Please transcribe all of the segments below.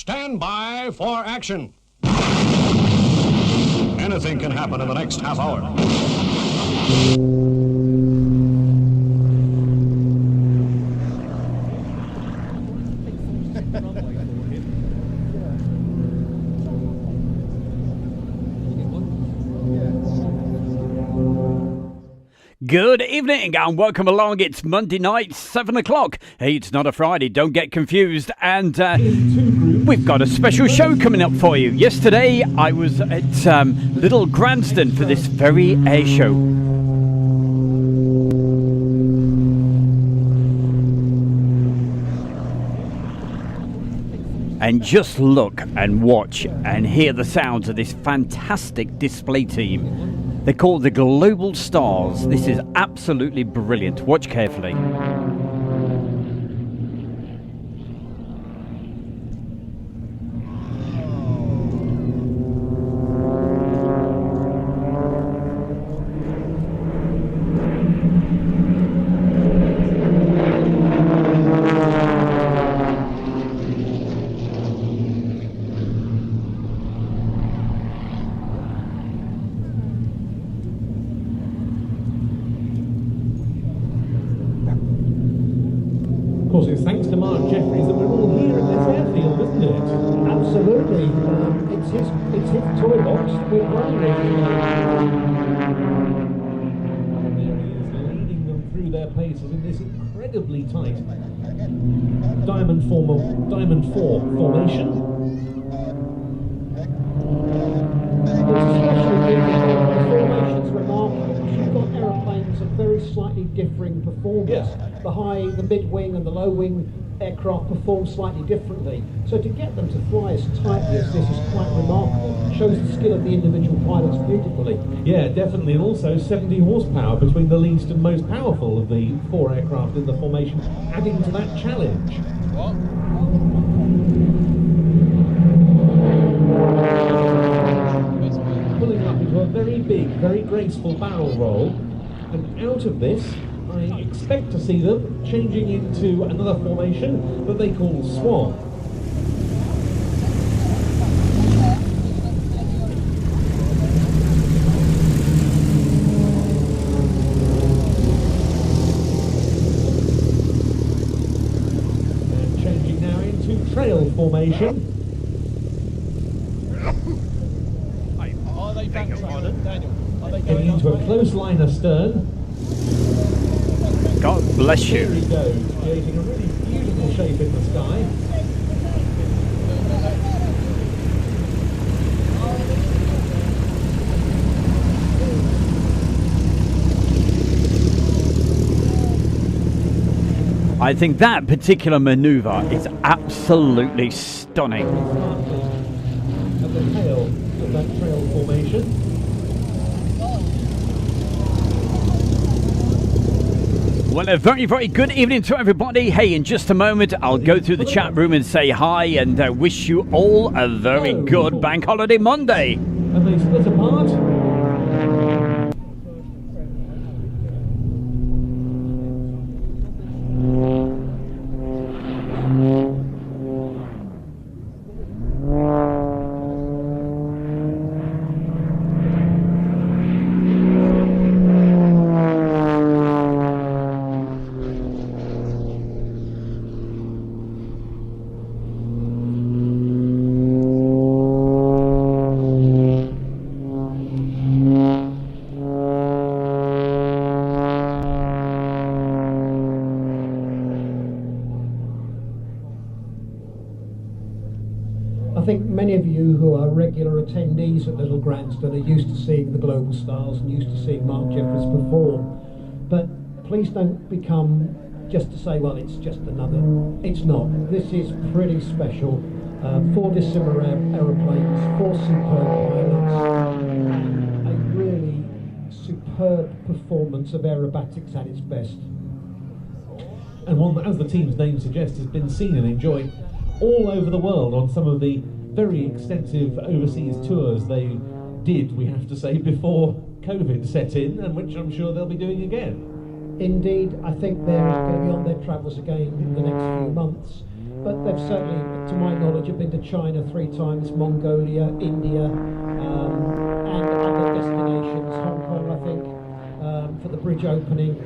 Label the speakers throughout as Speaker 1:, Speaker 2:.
Speaker 1: Stand by for action. Anything can happen in the next half hour.
Speaker 2: Good evening and welcome along. It's Monday night, 7 o'clock. Hey, it's not a Friday, don't get confused. And we've got a special show coming up for you. Yesterday, I was at Little Gransden for this very air show. And just look and watch and hear the sounds of this fantastic display team. They're called the Global Stars. This is absolutely brilliant. Watch carefully.
Speaker 3: Thanks to Mark Jeffries that we're all here at this airfield, isn't it?
Speaker 4: Absolutely. It's his toy box. We're running
Speaker 3: There he is, leading them through their paces in this incredibly tight Diamond 4 formation.
Speaker 4: It's especially the formation's remarkable because you've got aeroplanes of very slightly differing performance.
Speaker 3: Yes.
Speaker 4: The high, the mid-wing and the low-wing aircraft perform slightly differently. So to get them to fly as tightly as this is quite remarkable. It shows the skill of the individual pilots beautifully.
Speaker 3: Yeah, definitely, and also 70 horsepower between the least and most powerful of the 4 aircraft in the formation, adding to that challenge. Pulling up into a very big, very graceful barrel roll, and out of this, I expect to see them changing into another formation that they call Swan. And changing now into Trail formation. Getting into a close line astern.
Speaker 2: God bless you.
Speaker 3: There he goes, creating a really beautiful shape in the sky.
Speaker 2: I think that particular maneuver is absolutely stunning.
Speaker 3: At the tail of that trail formation.
Speaker 2: Well, a very, very good evening to everybody. Hey, in just a moment, I'll go through the chat room and say hi and wish you all a very good Bank Holiday Monday.
Speaker 3: And they split apart.
Speaker 4: I think many of you who are regular attendees at Little Gransden are used to seeing the Global Stars and used to seeing Mark Jeffries perform. But please don't become just to say, well, it's just another. It's not. This is pretty special. 4 dissimilar aeroplanes, 4 superb pilots, and a really superb performance of aerobatics at its best.
Speaker 3: And one that, as the team's name suggests, has been seen and enjoyed all over the world on some of the very extensive overseas tours they did, we have to say, before COVID set in, and which I'm sure they'll be doing again.
Speaker 4: Indeed, I think they're going to be on their travels again in the next few months. but they've certainly, to my knowledge, have been to China 3 times, Mongolia, India, and other destinations, Hong Kong, I think, for the bridge opening.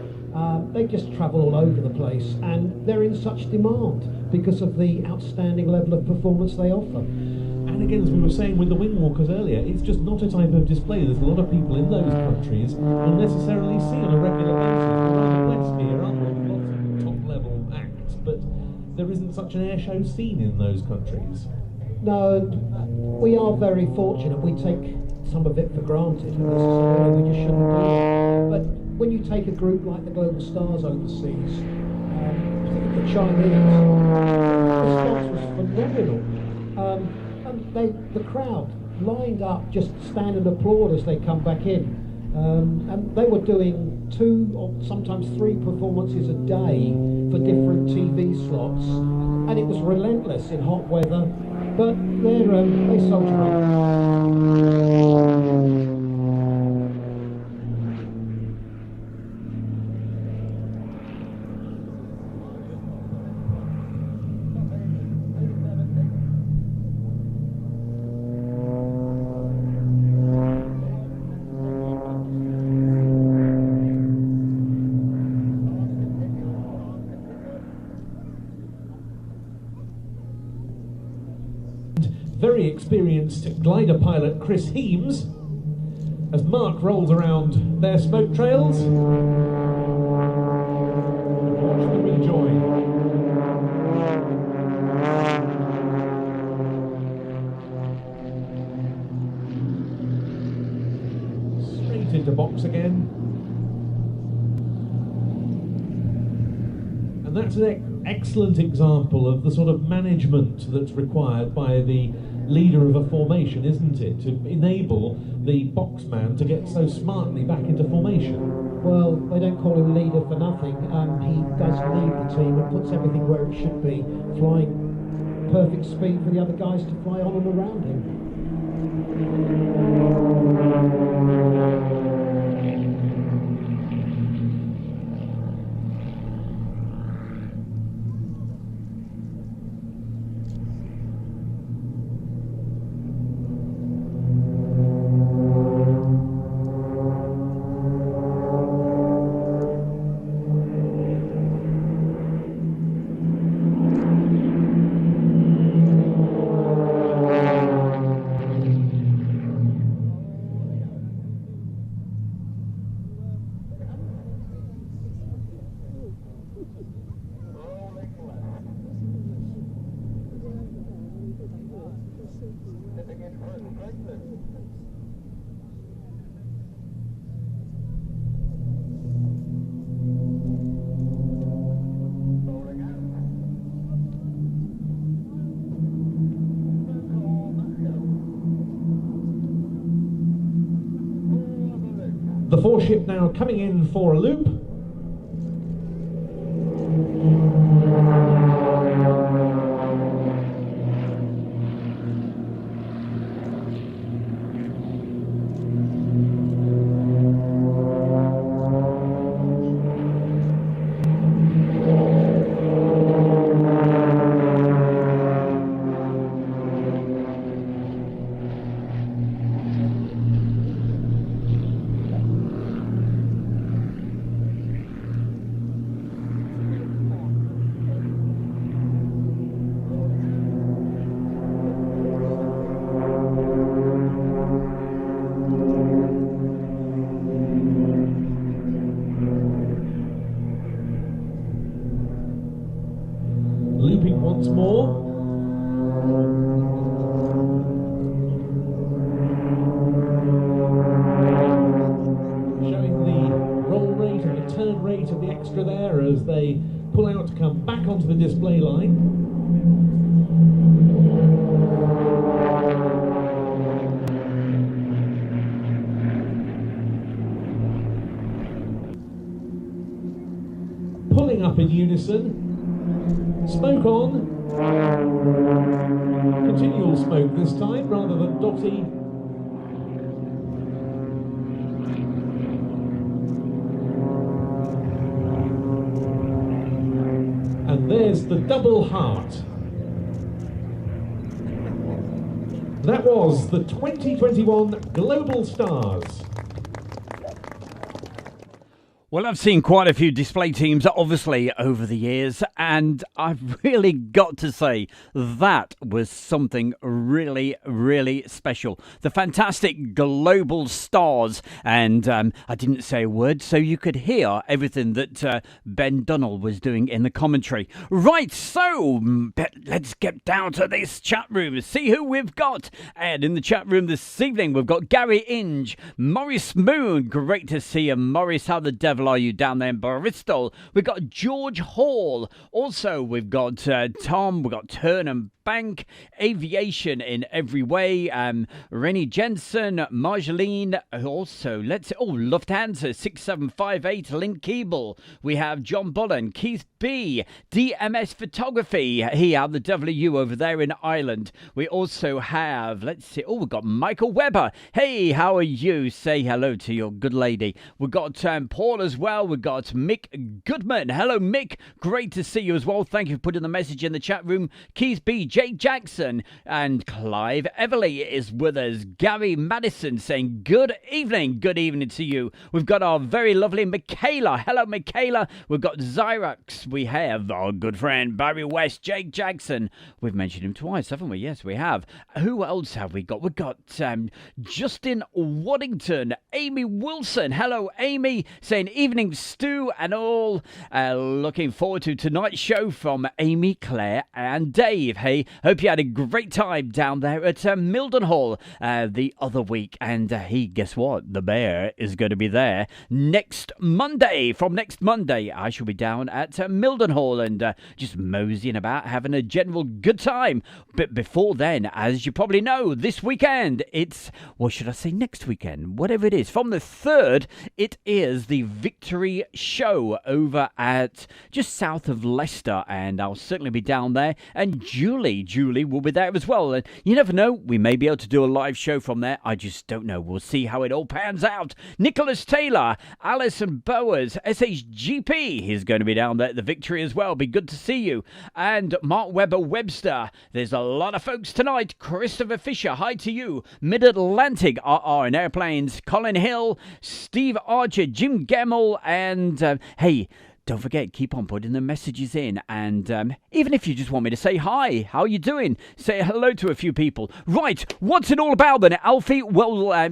Speaker 4: They just travel all over the place, and they're in such demand because of the outstanding level of performance they offer.
Speaker 3: And again, as we were saying with the wing walkers earlier, it's just not a type of display that a lot of people in those countries will necessarily see on a regular basis. We're rather blessed here, aren't we, with lots of top-level acts, but there isn't such an air show scene in those countries.
Speaker 4: No, we are very fortunate. We take some of it for granted, and necessarily we just shouldn't do that. But when you take a group like the Global Stars overseas, the Chinese, the response was phenomenal. And the crowd lined up, just stand and applaud as they come back in. And they were doing 2 or sometimes 3 performances a day for different TV slots, and it was relentless in hot weather. But they soldier on.
Speaker 3: Very experienced glider pilot Chris Heames, as Mark rolls around their smoke trails. Watch them with joy. Straight into box again. And that's an excellent example of the sort of management that's required by the leader of a formation, isn't it? To enable the boxman to get so smartly back into formation.
Speaker 4: Well, they don't call him leader for nothing. He does lead the team and puts everything where it should be, flying perfect speed for the other guys to fly on and around him.
Speaker 3: The 4-ship now coming in for a loop. Looping once more. Showing the roll rate and the turn rate of the extra there as they pull out to come back onto the display line. Pulling up in unison. Smoke on. Continual smoke this time rather than dotty. And there's the double heart. That was the 2021 Global Stars.
Speaker 2: Well, I've seen quite a few display teams, obviously, over the years, and I've really got to say that was something really, really special. The fantastic Global Stars, and I didn't say a word, so you could hear everything that Ben Dunnell was doing in the commentary. Right, so let's get down to this chat room, see who we've got. And in the chat room this evening, we've got Gary Inge, Maurice Moon, great to see you, Maurice, how the devil are you down there in Bristol? We've got George Hall. Also, we've got Tom. We've got Turnham Bank. Aviation in every way. Rennie Jensen. Marjolaine. Also, Lufthansa 6758. Lynn Keeble. We have John Bullen. Keith B. DMS Photography. How the devil are you over there in Ireland? We also have, we've got Michael Webber. Hey, how are you? Say hello to your good lady. We've got Paul as well. We've got Mick Goodman. Hello, Mick. Great to see you as well. Thank you for putting the message in the chat room. Keith B. Jake Jackson and Clive Everly is with us. Gary Madison saying good evening. Good evening to you. We've got our very lovely Michaela. Hello, Michaela. We've got Zyrax. We have our good friend Barry West, Jake Jackson. We've mentioned him twice, haven't we? Yes, we have. Who else have we got? We've got Justin Waddington, Amy Wilson. Hello, Amy. Saying evening, Stu, and all. Looking forward to tonight's show from Amy, Claire, and Dave. Hey, hope you had a great time down there at Mildenhall the other week. And guess what? The Bear is going to be there next Monday. From next Monday, I shall be down at Mildenhall and just moseying about, having a general good time. But before then, as you probably know, this weekend, next weekend? Whatever it is. From the 3rd, it is the Victory Show over at just south of Leicester, and I'll certainly be down there. And Julie will be there as well. And you never know, we may be able to do a live show from there. I just don't know. We'll see how it all pans out. Nicholas Taylor, Alison Bowers, SHGP, he's going to be down there at the Victory as well. Be good to see you. And Mark Webber Webster. There's a lot of folks tonight. Christopher Fisher, hi to you. Mid-Atlantic RR and Airplanes, Colin Hill, Steve Archer, Jim Gemmell, and hey, don't forget, keep on putting the messages in. And even if you just want me to say hi, how are you doing? Say hello to a few people. Right, what's it all about then, Alfie? Well,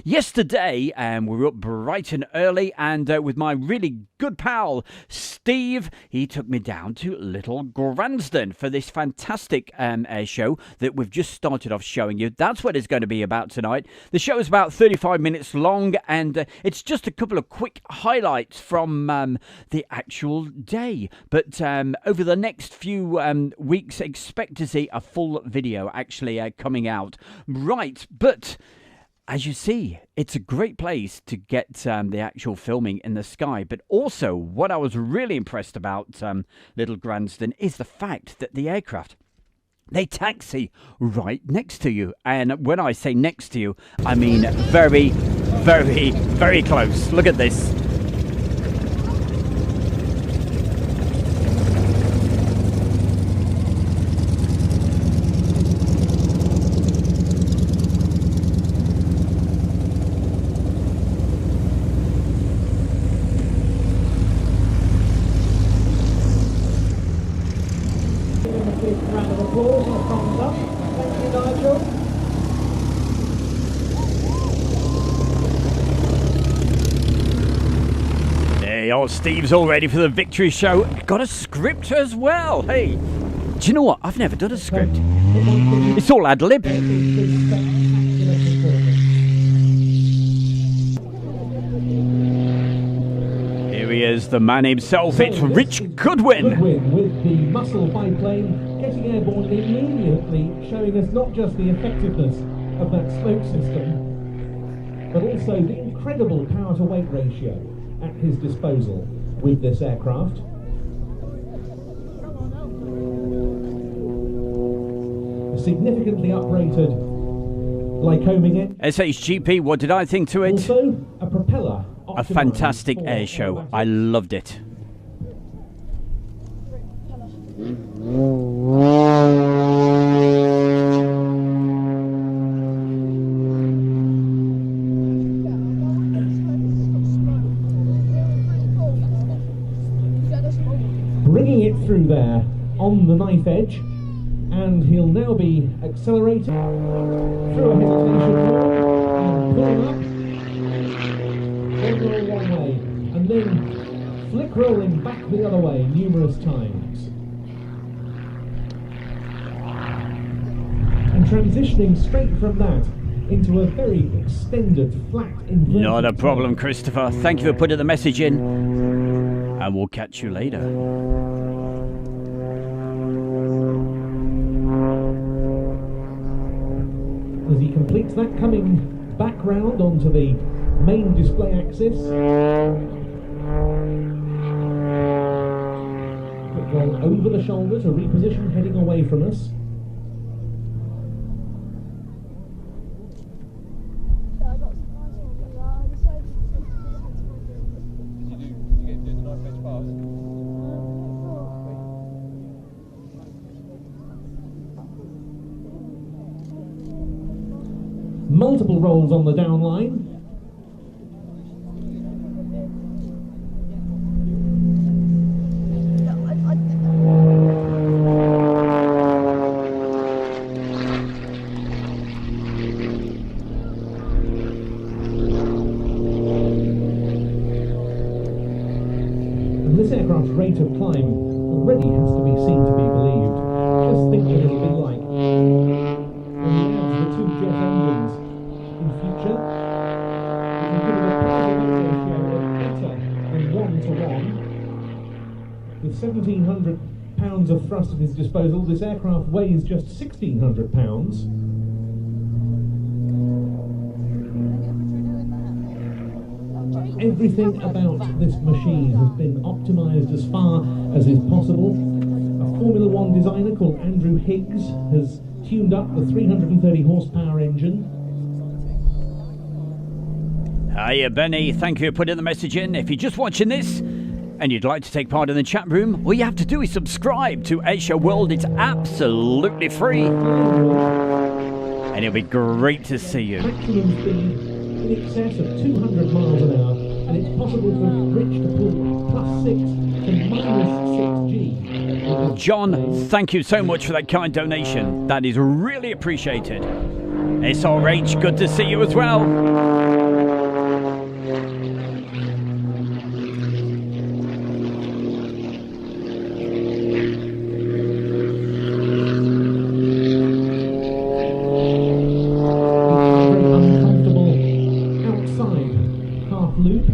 Speaker 2: yesterday we were up bright and early, and with my really good pal, Steve, he took me down to Little Gransden for this fantastic air show that we've just started off showing you. That's what it's going to be about tonight. The show is about 35 minutes long, and it's just a couple of quick highlights from the actual day. But over the next few weeks, expect to see a full video actually coming out. Right, but as you see, it's a great place to get the actual filming in the sky. But also, what I was really impressed about Little Gransden is the fact that the aircraft, they taxi right next to you. And when I say next to you, I mean very, very, very close. Look at this. Steve's all ready for the Victory Show. Got a script as well. Hey, do you know what? I've never done a script. It's all ad lib. Here he is, the man himself. It's Rich Goodwin.
Speaker 3: With the muscle biplane getting airborne immediately, showing us not just the effectiveness of that smoke system, but also the incredible power to weight ratio at his disposal with this aircraft. A significantly uprated Lycoming engine.
Speaker 2: SHGP, what did I think to it?
Speaker 3: Also, a propeller.
Speaker 2: A fantastic air show. I loved it.
Speaker 3: through there on the knife edge, and he'll now be accelerating through a hesitation wall and pulling up, then roll one way, and then flick rolling back the other way numerous times. And transitioning straight from that into a very extended, flat, inverted
Speaker 2: Not a problem,
Speaker 3: turn.
Speaker 2: Christopher. Thank you for putting the message in. And we'll catch you later.
Speaker 3: As he completes that, coming back round onto the main display axis. Quick roll over the shoulder to reposition, heading away from us. Multiple rolls on the down line. And this aircraft's rate of climb already has to be seen to be believed. Just think what it'll be like when we add the two jet engines in future. We can give it a power-weight ratio of better than 1 to 1. With 1,700 pounds of thrust at his disposal, this aircraft weighs just 1,600 pounds. Everything about this machine has been optimised as far as is possible. A Formula One designer called Andrew Higgs has tuned up the 330 horsepower engine.
Speaker 2: Hiya, Benny. Thank you for putting the message in. If you're just watching this and you'd like to take part in the chat room, all you have to do is subscribe to Asia World. It's absolutely free. And it'll be great to see you.
Speaker 3: Maximum speed in excess of 200 miles an hour, and it's possible for Rich to pull +6 to -6G.
Speaker 2: John, thank you so much for that kind donation. That is really appreciated. SRH, good to see you as well.
Speaker 3: Very uncomfortable outside half loop.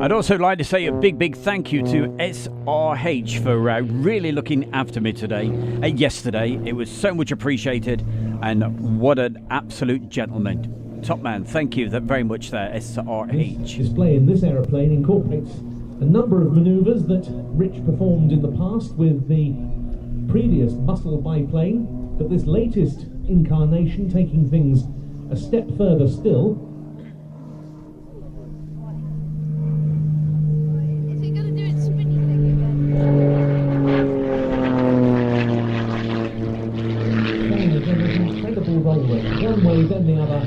Speaker 2: I'd also like to say a big thank you to SRH for really looking after me today. Yesterday, it was so much appreciated, and what an absolute gentleman. Top man, thank you very much there,
Speaker 3: This
Speaker 2: SRH.
Speaker 3: display in this aeroplane incorporates a number of manoeuvres that Rich performed in the past with the previous muscle biplane, but this latest incarnation taking things a step further still.
Speaker 5: Is he going to do it spinny thing again?
Speaker 3: Showing again this incredible roller, one way then the other.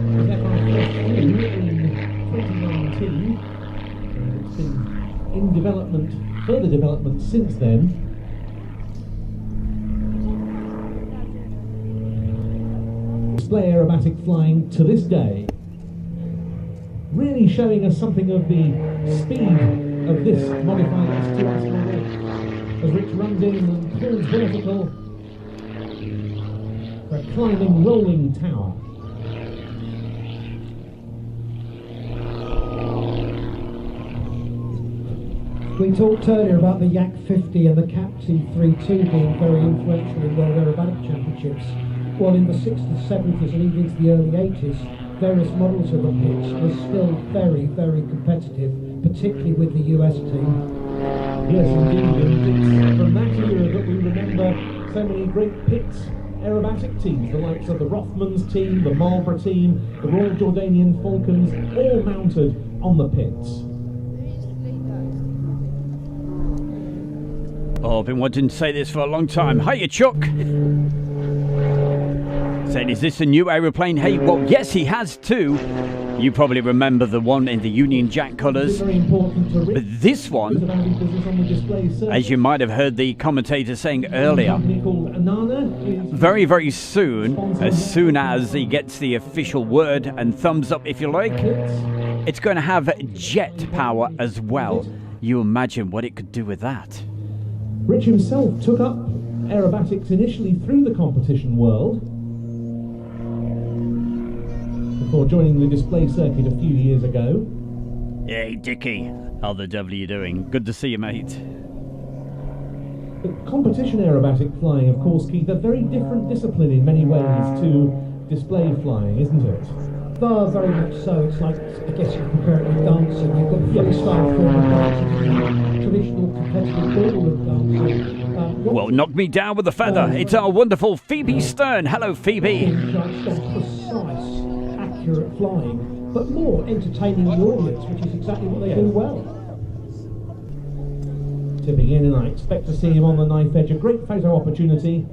Speaker 3: This aircraft first flew in 2019, and it's been in development, further development since then. Display aerobatic flying to this day, really showing us something of the speed of this modified S2S model as Rich runs in and pulls vertical for a climbing rolling tower.
Speaker 4: We talked earlier about the Yak 50 and the Cap T32 being very influential in World Aerobatic Championships. Well, in the 60s, 70s and even into the early 80s, various models of the pitch were still very competitive, particularly with the US team.
Speaker 3: Yes, indeed, and it's from that era that we remember so many great pits aerobatic teams, the likes of the Rothmans team, the Marlborough team, the Royal Jordanian Falcons, all mounted on the pits.
Speaker 2: Oh, I've been wanting to say this for a long time. Hiya, Chuck. Saying, is this a new aeroplane? Hey, well, yes, he has two. You probably remember the one in the Union Jack colours. But this one, as you might have heard the commentator saying earlier, very, very soon as he gets the official word and thumbs up, if you like, it's going to have jet power as well. You imagine what it could do with that.
Speaker 3: Rich himself took up aerobatics initially through the competition world before joining the display circuit a few years ago.
Speaker 2: Hey, Dickie. How the devil are you doing? Good to see you, mate.
Speaker 3: The competition aerobatic flying, of course, Keith, a very different discipline in many ways to display flying, isn't it?
Speaker 4: Very much so. It's like, I guess you compare it with dancing. You've got the freestyle form of dancing and the traditional competitive form of dancing.
Speaker 2: Well, knock me down with a feather. It's our wonderful Phoebe Stern. Hello, Phoebe.
Speaker 4: Precise, accurate flying, but more entertaining the audience, which is exactly what they do well.
Speaker 3: Tipping in, and I expect to see him on the knife edge. A great photo opportunity.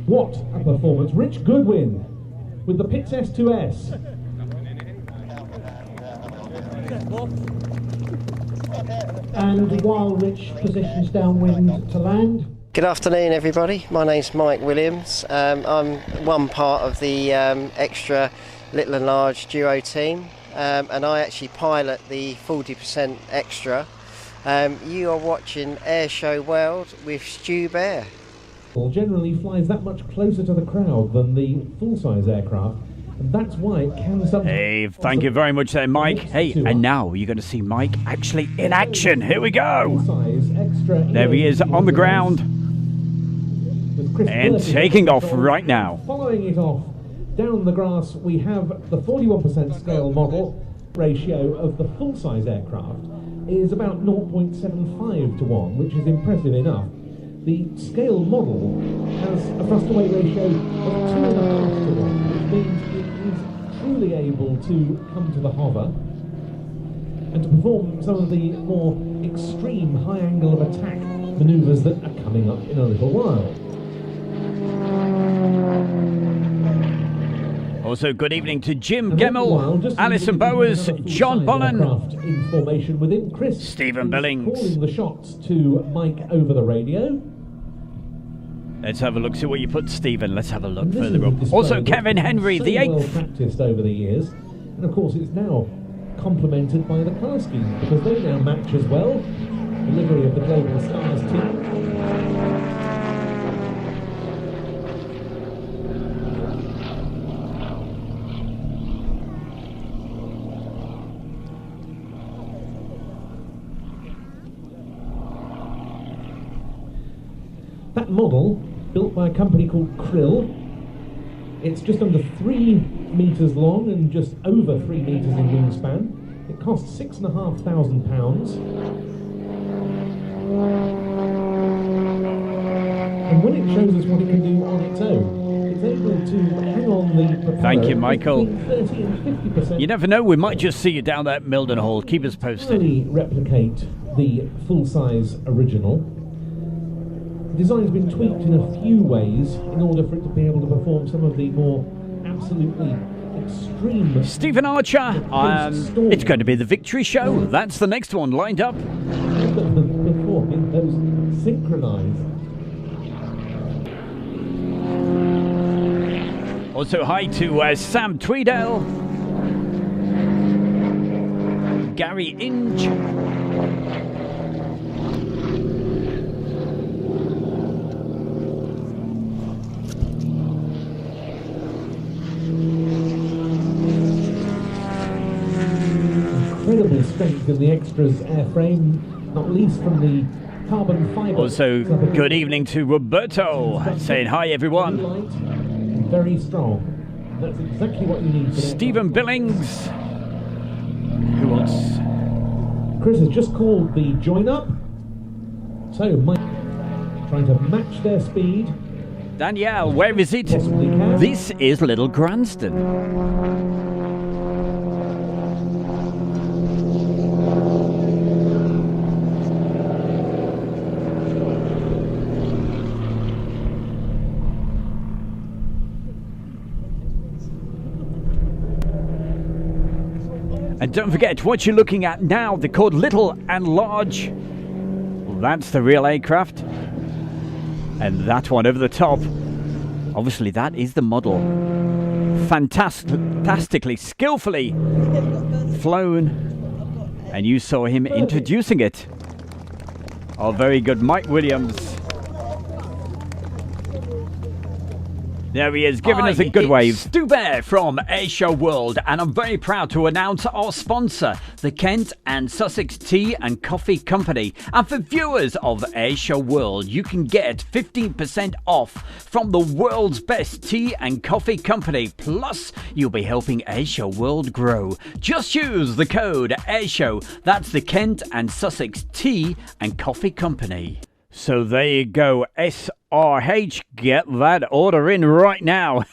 Speaker 3: What a performance. Rich Goodwin with the Pitts S2S.
Speaker 4: And while Rich positions downwind to land.
Speaker 6: Good afternoon, everybody. My name's Mike Williams. I'm one part of the extra Little and Large duo team, and I actually pilot the 40% extra. You are watching Airshow World with Stu Bear.
Speaker 3: Generally flies that much closer to the crowd than the full-size aircraft, and that's why it can sometimes...
Speaker 2: Hey, thank you very much there, Mike. Hey, and now you're going to see Mike actually in action. Here we go. There he is on the ground and taking off right now.
Speaker 3: Following it off down the grass, we have the 41% scale model ratio of the full-size aircraft is about 0.75 to 1, which is impressive enough. The scale model has a thrust-to-weight ratio of 2.5 to 1, which means it is truly able to come to the hover and to perform some of the more extreme high angle of attack manoeuvres that are coming up in a little while.
Speaker 2: Also, good evening to Jim Gemmell, Alison Bowers, John Bonnen,
Speaker 3: in formation within Chris
Speaker 2: Stephen Billings.
Speaker 3: Calling the shots to Mike over the radio.
Speaker 2: Let's have a look, see what you put, Stephen. Let's have a look further up. Also, Kevin Henry, the 8th.
Speaker 3: Well practiced over the years, and of course it's now complemented by the colour scheme because they now match as well. The livery of the Global Stars team. That model, built by a company called Krill, it's just under 3 metres long and just over 3 metres in wingspan. It costs £6,500. And when it shows us what it can do on its own, it's able to hang on the propeller.
Speaker 2: Thank you, Michael.
Speaker 3: 30 and 50%.
Speaker 2: You never know, we might just see you down there at Mildenhall. Keep us posted.
Speaker 3: Replicate the full-size original. The design's been tweaked in a few ways in order for it to be able to perform some of the more absolutely extreme...
Speaker 2: Stephen Archer, it's going to be the Victory Show. That's the next one lined up.
Speaker 3: Before, those synchronised.
Speaker 2: Also, hi to Sam Tweedale, Gary Inge.
Speaker 3: Incredible strength in the extras airframe, not least from the carbon fibre.
Speaker 2: Also, good evening to Roberto, saying hi everyone.
Speaker 3: Light and very strong. That's exactly what you need.
Speaker 2: Stephen Billings. Who else?
Speaker 3: Chris has just called the join up. So, Mike. trying to match their speed.
Speaker 2: Danielle, where is it?
Speaker 3: Possibly can.
Speaker 2: This is Little Gransden. And don't forget what you're looking at now. They're called Little and Large. Well, that's the real aircraft. And that one over the top. Obviously, that is the model. Fantastically, skillfully flown. And you saw him introducing it. Oh, very good. Mike Williams. There he is, giving us a good wave. Stu Bear from Airshow World, and I'm very proud to announce our sponsor, the Kent and Sussex Tea and Coffee Company. And for viewers of Airshow World, you can get 15% off from the world's best tea and coffee company. Plus, you'll be helping Airshow World grow. Just use the code Airshow. That's the Kent and Sussex Tea and Coffee Company. So there you go, SRH, get that order in right now.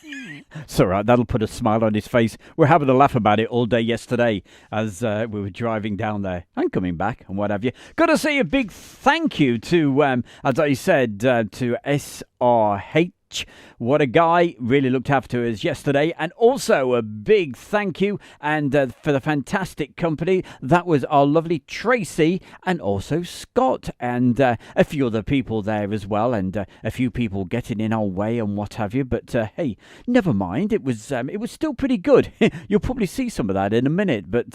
Speaker 2: It's all right, that'll put a smile on his face. We're having a laugh about it all day yesterday as we were driving down there and coming back and what have you. Got to say a big thank you to, as I said, to SRH. What a guy, really looked after us yesterday. And also a big thank you and for the fantastic company. That was our lovely Tracy and also Scott and a few other people there as well, and a few people getting in our way and what have you. But hey, never mind, it was still pretty good. You'll probably see some of that in a minute, but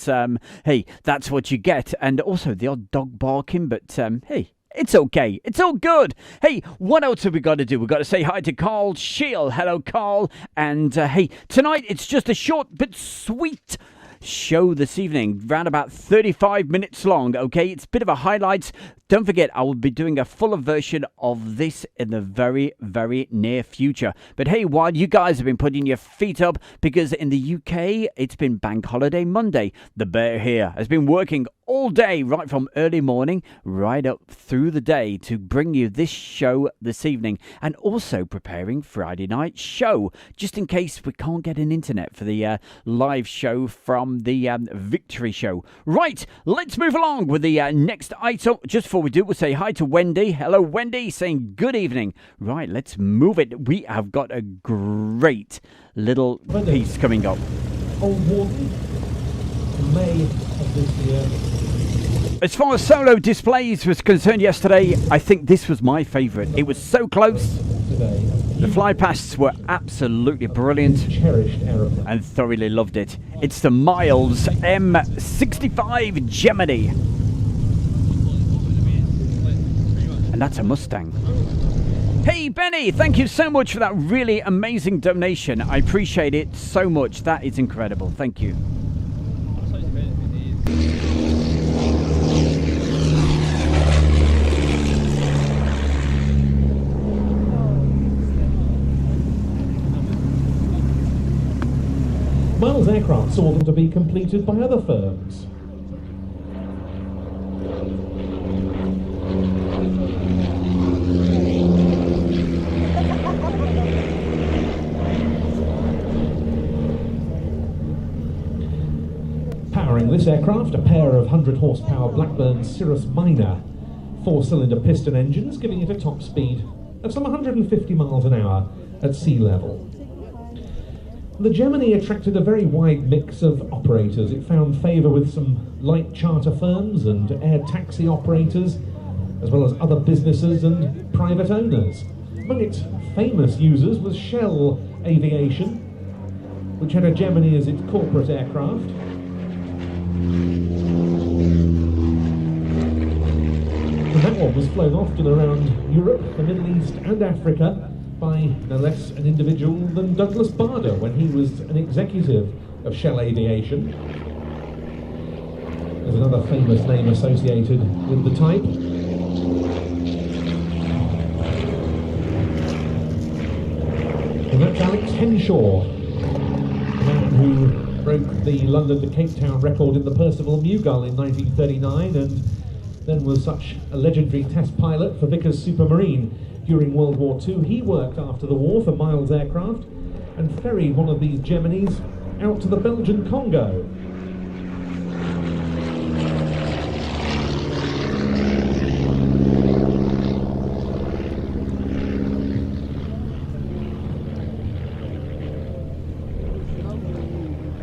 Speaker 2: hey, that's what you get. And also the odd dog barking, but hey, it's okay. It's all good. Hey, what else have we got to do? We've got to say hi to Carl Shield. Hello, Carl. And hey, tonight it's just a short but sweet show this evening, round about 35 minutes long. Okay, it's a bit of a highlights. Don't forget, I will be doing a fuller version of this in the very, very near future. But hey, while you guys have been putting your feet up, because in the UK, it's been Bank Holiday Monday. The bear here has been working all day, right from early morning, right up through the day to bring you this show this evening, and also preparing Friday night show, just in case we can't get an internet for the live show from the Victory show. Right, let's move along with the next item. Just before we do, we'll say hi to Wendy. Hello, Wendy, saying good evening. Right, let's move it. We have got a great little piece coming up.
Speaker 3: Old Warden, in May of this year.
Speaker 2: As far as solo displays was concerned yesterday, I think this was my favourite. It was so close. The fly pasts were absolutely brilliant and thoroughly loved it. It's the Miles M65 Gemini. And that's a Mustang. Hey Benny, thank you so much for that really amazing donation. I appreciate it so much. That is incredible. Thank you.
Speaker 3: Miles Aircraft saw them to be completed by other firms. Powering this aircraft, a pair of 100 horsepower Blackburn Cirrus Minor 4-cylinder piston engines, giving it a top speed of some 150 miles an hour at sea level. The Gemini attracted a very wide mix of operators. It found favour with some light charter firms and air taxi operators, as well as other businesses and private owners. Among its famous users was Shell Aviation, which had a Gemini as its corporate aircraft. And that one was flown often around Europe, the Middle East and Africa by no less an individual than Douglas Bader when he was an executive of Shell Aviation. There's another famous name associated with the type. And that's Alex Henshaw, the man who broke the London to Cape Town record in the Percival Mughal in 1939 and then was such a legendary test pilot for Vickers Supermarine during World War II. He worked after the war for Miles Aircraft and ferried one of these Geminis out to the Belgian Congo.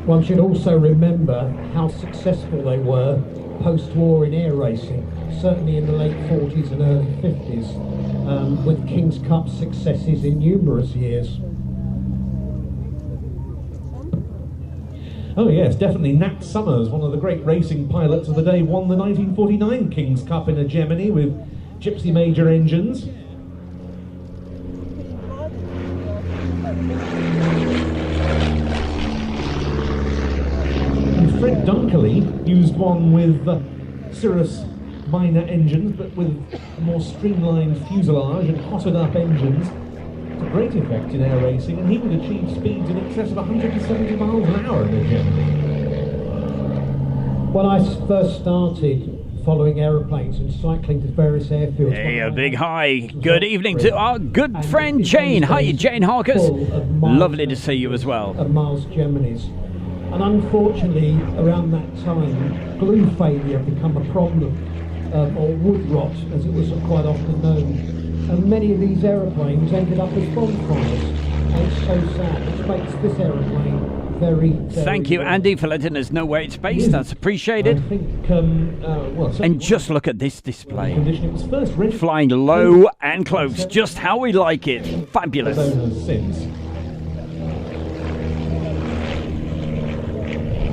Speaker 4: One should also remember how successful they were post-war in air racing, certainly in the late 40s and early 50s, with King's Cup successes in numerous years.
Speaker 3: Oh yes, definitely. Nat Summers, one of the great racing pilots of the day, won the 1949 King's Cup in a Gemini with Gypsy Major engines. And Fred Dunkley used one with Cirrus Minor engines, but with more streamlined fuselage and hotted up engines to great effect in air racing, and he would achieve speeds in excess of 170 miles an hour in a Gemini.
Speaker 4: When I first started following aeroplanes and cycling to various airfields...
Speaker 2: Hey, a big hi. Good evening to our good friend Jane. Hi, Jane Harkers. Lovely to see you as well.
Speaker 4: Of Miles Geminis. And unfortunately, around that time, glue failure became a problem, or wood rot, as it was quite often known. And many of these aeroplanes ended up as bonfires. And it's so sad, which makes this aeroplane very, very
Speaker 2: Thank you, Andy, for letting us know where it's based. That's appreciated.
Speaker 3: I think,
Speaker 2: And just look at this display.
Speaker 3: it was first registered
Speaker 2: Flying low and close, just how we like it. Fabulous.
Speaker 3: owners since.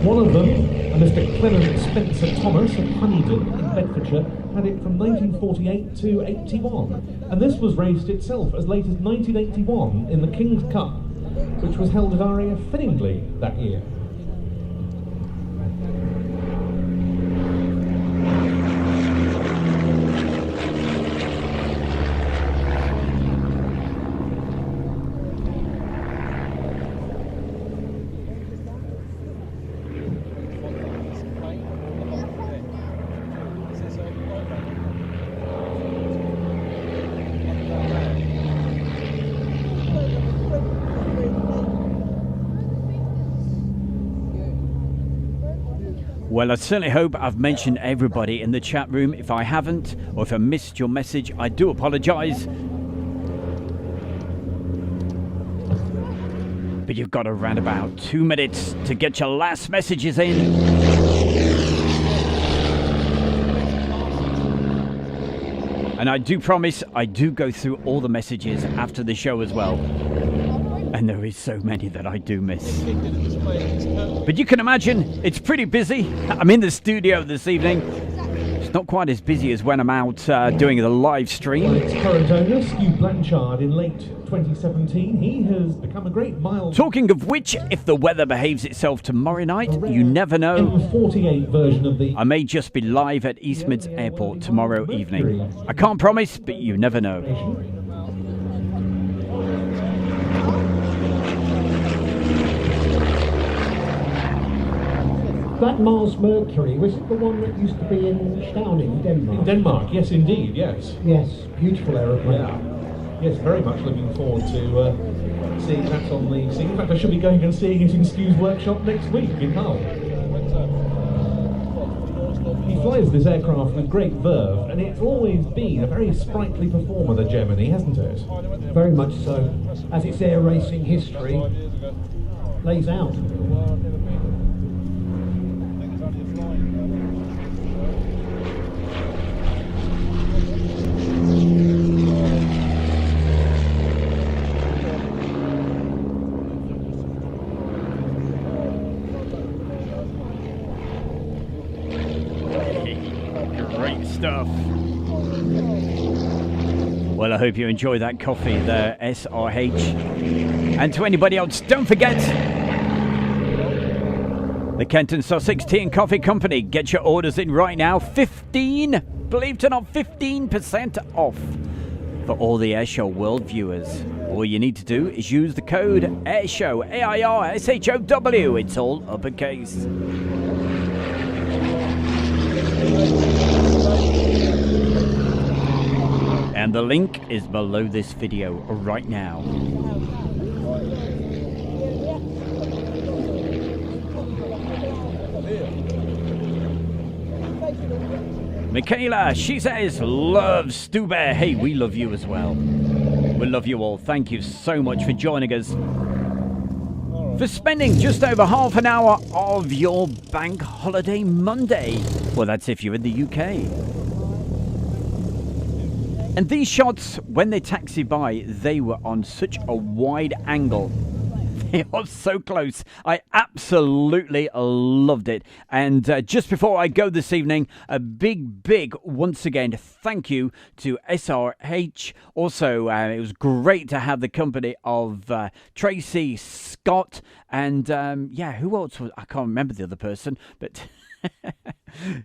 Speaker 3: One of them, a Mr. Clement Spencer Thomas of Honeydon in Bedfordshire, had it from 1948 to 81, and this was raced itself as late as 1981 in the King's Cup, which was held at RAF Finningley that year.
Speaker 2: Well, I certainly hope I've mentioned everybody in the chat room. If I haven't, or if I missed your message, I do apologise. But you've got around about 2 minutes to get your last messages in. And I do promise I do go through all the messages after the show as well. And there is so many that I do miss. But you can imagine, it's pretty busy. I'm in the studio this evening. It's not quite as busy as when I'm out doing the live stream.
Speaker 3: Its current owner, Stu Blanchard, in late 2017, he has become a great mile...
Speaker 2: Talking of which, if the weather behaves itself tomorrow night, you never know.
Speaker 3: M48 version of the...
Speaker 2: I may just be live at Eastmids Airport tomorrow evening. I can't promise, but you never know.
Speaker 4: That Mars Mercury, was it the one that used to be in Stauning, Denmark?
Speaker 3: In Denmark, yes indeed, yes.
Speaker 4: Yes, beautiful aeroplane.
Speaker 3: Yeah. Yes, very much looking forward to seeing that on the scene. In fact, I should be going and seeing it in Stu's workshop next week in Hull. He flies this aircraft with great verve, and it's always been a very sprightly performer, the Gemini, hasn't it?
Speaker 4: Very much so, as its air racing history lays out.
Speaker 2: Great stuff. Well, I hope you enjoy that coffee there, SRH. And to anybody else, don't forget the Kent and Sussex Tea and Coffee Company. Get your orders in right now. 15% off for all the Airshow World viewers. All you need to do is use the code AIRSHOW, AIRSHOW. It's all uppercase. And the link is below this video right now. Michaela, she says, love Stu Bear. Hey, we love you as well. We love you all. Thank you so much for joining us. For spending just over half an hour of your bank holiday Monday. Well, that's if you're in the UK. And these shots, when they taxi by, they were on such a wide angle. They are so close. I absolutely loved it. And just before I go this evening, a big, once again, thank you to SRH. Also, it was great to have the company of Tracy, Scott, and who else was? I can't remember the other person, but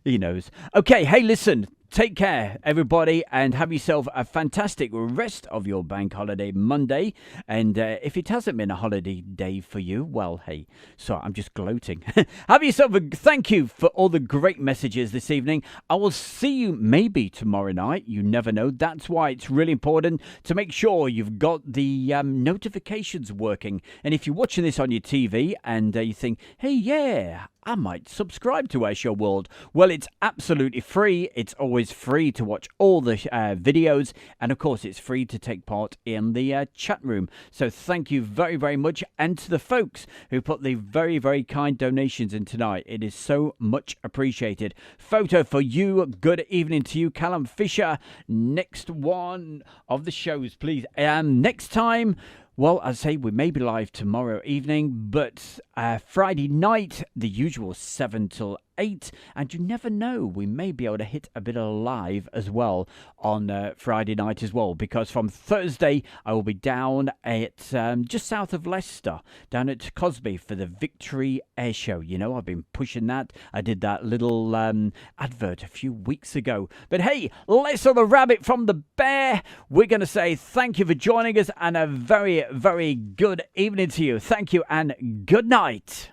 Speaker 2: he knows. Okay, hey, listen. Take care, everybody, and have yourself a fantastic rest of your bank holiday Monday. And if it hasn't been a holiday day for you, well, hey, sorry, I'm just gloating. Have yourself a thank you for all the great messages this evening. I will see you maybe tomorrow night. You never know. That's why it's really important to make sure you've got the notifications working. And if you're watching this on your TV and you think, hey, yeah, I might subscribe to Air World. Well, it's absolutely free. It's always free to watch all the videos. And of course, it's free to take part in the chat room. So thank you very, very much. And to the folks who put the very, very kind donations in tonight. It is so much appreciated. Photo for you. Good evening to you, Callum Fisher. Next one of the shows, please. Next time. Well, I say we may be live tomorrow evening, but Friday night, the usual 7 till 8. And you never know, we may be able to hit a bit of live as well on Friday night as well. Because from Thursday, I will be down at just south of Leicester, down at Cosby for the Victory Air Show. You know, I've been pushing that. I did that little advert a few weeks ago. But hey, less of the rabbit from the bear. We're going to say thank you for joining us and a very, very good evening to you. Thank you and good night.